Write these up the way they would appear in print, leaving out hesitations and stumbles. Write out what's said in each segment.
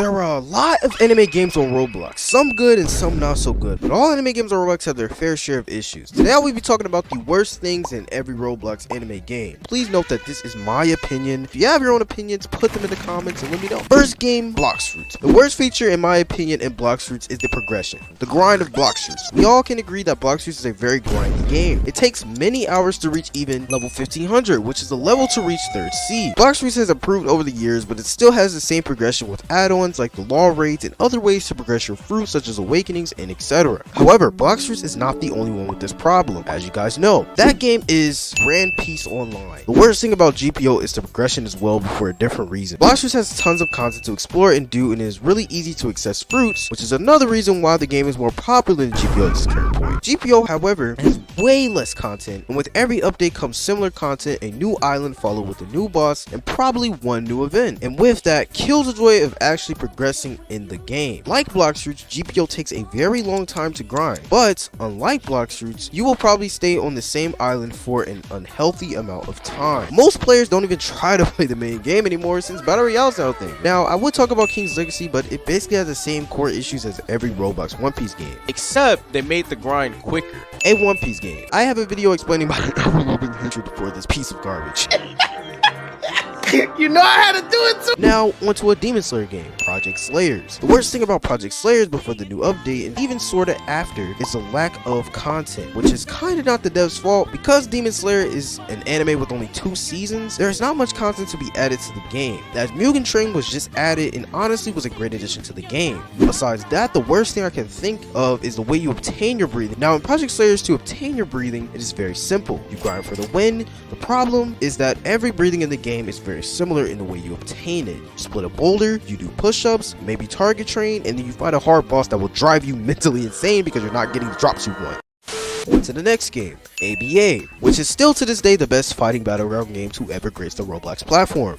There are a lot of anime games on Roblox, some good and some not so good, but all anime games on Roblox have their fair share of issues. Today I will be talking about the worst things in every Roblox anime game. Please note that this is my opinion. If you have your own opinions, put them in the comments and let me know. First game, Blox Fruits. The worst feature in my opinion in Blox Fruits is the progression, the grind of Blox Fruits. We all can agree that Blox Fruits is a very grindy game. It takes many hours to reach even level 1500, which is the level to reach 3rd Sea. Blox Fruits has improved over the years, but it still has the same progression with add-ons like the law raids and other ways to progress your fruits such as awakenings and etc. However, Blox Fruits is not the only one with this problem. As you guys know, that game is Grand Peace Online. The worst thing about GPO is the progression as well, but for a different reason. Blox Fruits has tons of content to explore and do, and it is really easy to access fruits, which is another reason why the game is more popular than GPO at this current point. GPO, however, has way less content, and with every update comes similar content, a new island followed with a new boss, and probably one new event. And with that, kills the joy of actually progressing in the game. Like Blox Fruits, GPO takes a very long time to grind, but unlike Blox Fruits, you will probably stay on the same island for an unhealthy amount of time. Most players don't even try to play the main game anymore since Battle Royale's out there. Now, I would talk about King's Legacy, but it basically has the same core issues as every Roblox One Piece game, except they made the grind quicker. A One Piece game. I have a video explaining my overwhelming hatred for this piece of garbage. You know I had to do it too. Now, onto a Demon Slayer game, Project Slayers. The worst thing about Project Slayers before the new update, and even sorta after, is the lack of content, which is kinda not the devs' fault. Because Demon Slayer is an anime with only 2 seasons, there is not much content to be added to the game. That Mugen Train was just added and honestly was a great addition to the game. Besides that, the worst thing I can think of is the way you obtain your breathing. Now, in Project Slayers, to obtain your breathing, it is very simple. You grind for the win. The problem is that every breathing in the game is very similar in the way you obtain it. You split a boulder, you do push-ups, maybe target train, and then you fight a hard boss that will drive you mentally insane because you're not getting the drops you want. On to the next game, ABA, which is still to this day the best fighting battle royale game to ever grace the Roblox platform.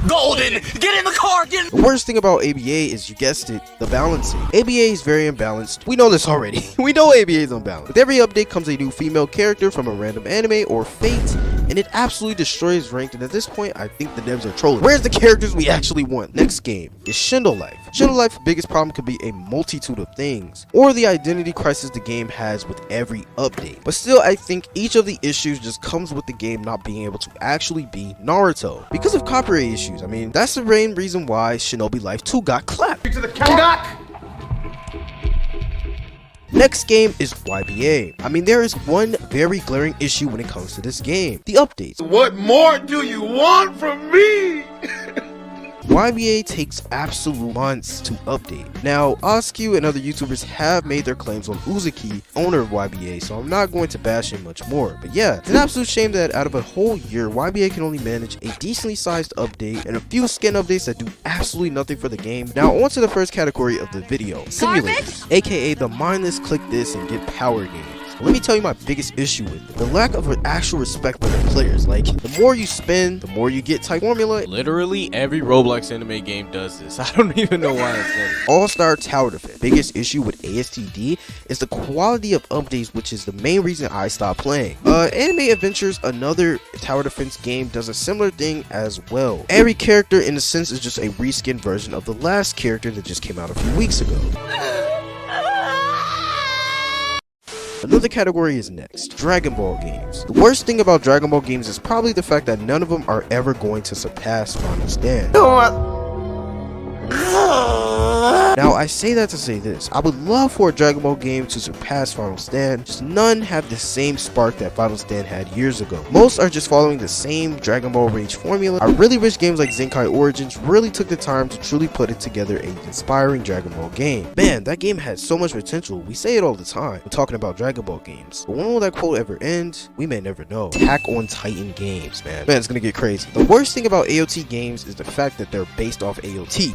Golden, get in the car, get in. The worst thing about ABA is, you guessed it, the balancing. ABA is very unbalanced. We know this already. We know ABA is unbalanced. With every update comes a new female character from a random anime or Fate, and it absolutely destroys ranked, and at this point, I think the devs are trolling. Where's the characters we actually want? Next game is Shindo Life. Shindo Life's biggest problem could be a multitude of things, or the identity crisis the game has with every update. But still, I think each of the issues just comes with the game not being able to actually be Naruto. Because of copyright issues, I mean, that's the main reason why Shinobi Life 2 got clapped. To the cat. Next game is YBA. I mean, there is one very glaring issue when it comes to this game: the updates. What more do you want from me? YBA takes absolute months to update. Now, Oscu and other YouTubers have made their claims on Uzuki, owner of YBA, so I'm not going to bash him much more. But yeah, it's an absolute shame that out of a whole year, YBA can only manage a decently sized update and a few skin updates that do absolutely nothing for the game. Now, on to the first category of the video, simulators, aka the mindless click this and get power games. Let me tell you my biggest issue with it: the lack of actual respect for the players. Like, the more you spend, the more you get type formula. Literally every Roblox anime game does this. I don't even know why it's funny. All-Star Tower Defense. Biggest issue with ASTD is the quality of updates, which is the main reason I stopped playing. Anime Adventures, another tower defense game, does a similar thing as well. Every character in a sense is just a reskinned version of the last character that just came out a few weeks ago. Another category is next, Dragon Ball games. The worst thing about Dragon Ball games is probably the fact that none of them are ever going to surpass Final Stand. Now, I say that to say this: I would love for a Dragon Ball game to surpass Final Stand, just none have the same spark that Final Stand had years ago. Most are just following the same Dragon Ball Rage formula. I really wish games like Zenkai Origins really took the time to truly put it together an inspiring Dragon Ball game. Man, that game had so much potential. We say it all the time when talking about Dragon Ball games, but when will that quote ever end? We may never know. Attack on Titan games, man, it's gonna get crazy. The worst thing about AOT games is the fact that they're based off AOT.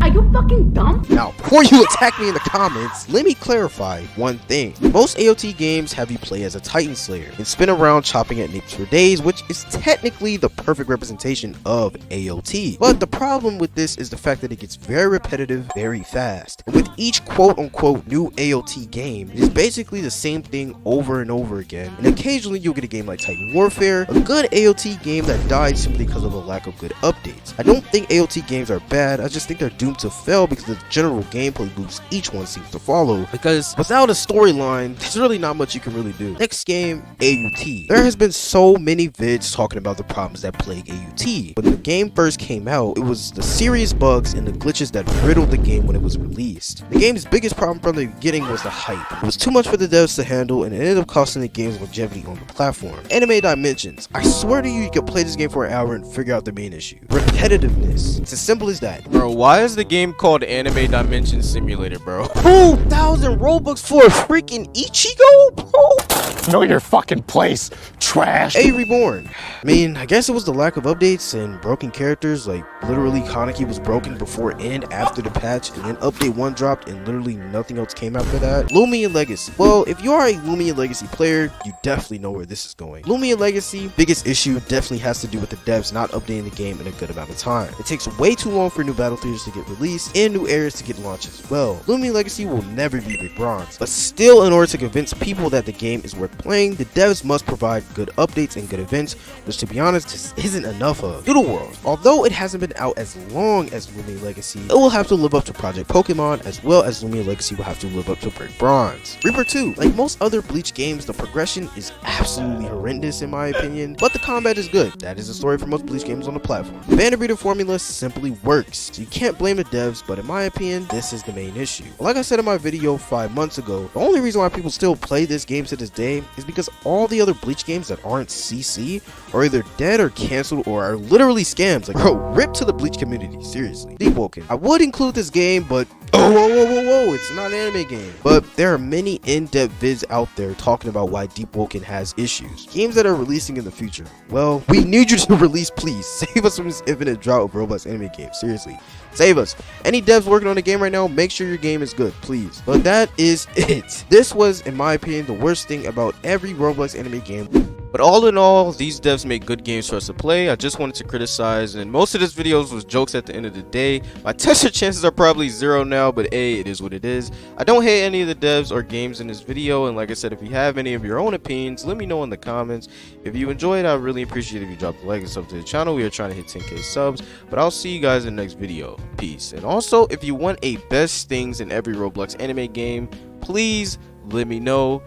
I you fucking dumb? Now, before you attack me in the comments, let me clarify one thing. Most AOT games have you play as a Titan Slayer and spin around chopping at natives for days, which is technically the perfect representation of AOT. But the problem with this is the fact that it gets very repetitive very fast. And with each quote-unquote new AOT game, it is basically the same thing over and over again. And occasionally you'll get a game like Titan Warfare, a good AOT game that died simply because of a lack of good updates. I don't think AOT games are bad, I just think they're doomed to fail because of the general gameplay loops each one seems to follow, because without a storyline, there's really not much you can really do. Next game, AUT. There has been so many vids talking about the problems that plague AUT. When the game first came out, it was the serious bugs and the glitches that riddled the game when it was released. The game's biggest problem from the beginning was the hype. It was too much for the devs to handle, and it ended up costing the game's longevity on the platform. Anime Dimensions. I swear to you could play this game for an hour and figure out the main issue. Repetitiveness. It's as simple as that. Bro, why is the game called Anime Dimension Simulator, bro? 2,000 Robux for a freaking Ichigo, bro? Know your fucking place, trash. A Reborn. I mean, I guess it was the lack of updates and broken characters. Like, literally Kaneki was broken before and after the patch, and then update 1 dropped and literally nothing else came after that. Lumia Legacy. Well, if you are a Lumia Legacy player, you definitely know where this is going. Lumia Legacy, biggest issue definitely has to do with the devs not updating the game in a good amount of time. It takes way too long for new battle theaters to get released and new areas to get launched as well. Lumia Legacy will never be Big Bronze, but still, in order to convince people that the game is worth playing, the devs must provide good updates and good events, which to be honest just isn't enough of. Doodle World. Although it hasn't been out as long as Lumia Legacy, it will have to live up to Project Pokemon, as well as Lumia Legacy will have to live up to Big Bronze. Reaper 2. Like most other Bleach games, the progression is absolutely horrendous in my opinion, but the combat is good. That is the story for most Bleach games on the platform. The Vanderbilt formula simply works, so you can't blame the devs, but in my opinion, this is the main issue. Like I said in my video 5 months ago, the only reason why people still play this game to this day is because all the other Bleach games that aren't CC are either dead or canceled or are literally scams. Like, bro, rip to the Bleach community, seriously. Deep Woken. I would include this game, but whoa, it's not an anime game. But there are many in-depth vids out there talking about why Deep Woken has issues. Games that are releasing in the future. Well, we need you to release, please. Save us from this infinite drought of Roblox anime games. Seriously. Save us. Any devs working on a game right now, make sure your game is good, please. But that is it. This was, in my opinion, the worst thing about every Roblox anime game. But all in all, these devs make good games for us to play. I just wanted to criticize, and most of this videos was jokes at the end of the day. My tester chances are probably 0 now, but hey, it is what it is. I don't hate any of the devs or games in this video, and like I said, if you have any of your own opinions, let me know in the comments. If you enjoyed, I'd really appreciate if you drop a like and sub to the channel. We are trying to hit 10k subs, but I'll see you guys in the next video. Peace. And also, if you want a best things in every Roblox anime game, please let me know.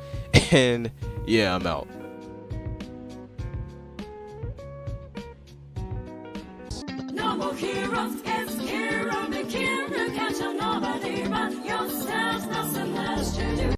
And yeah, I'm out. No more heroes, it's hero, the hero, catch nobody but yourself, nothing else to do.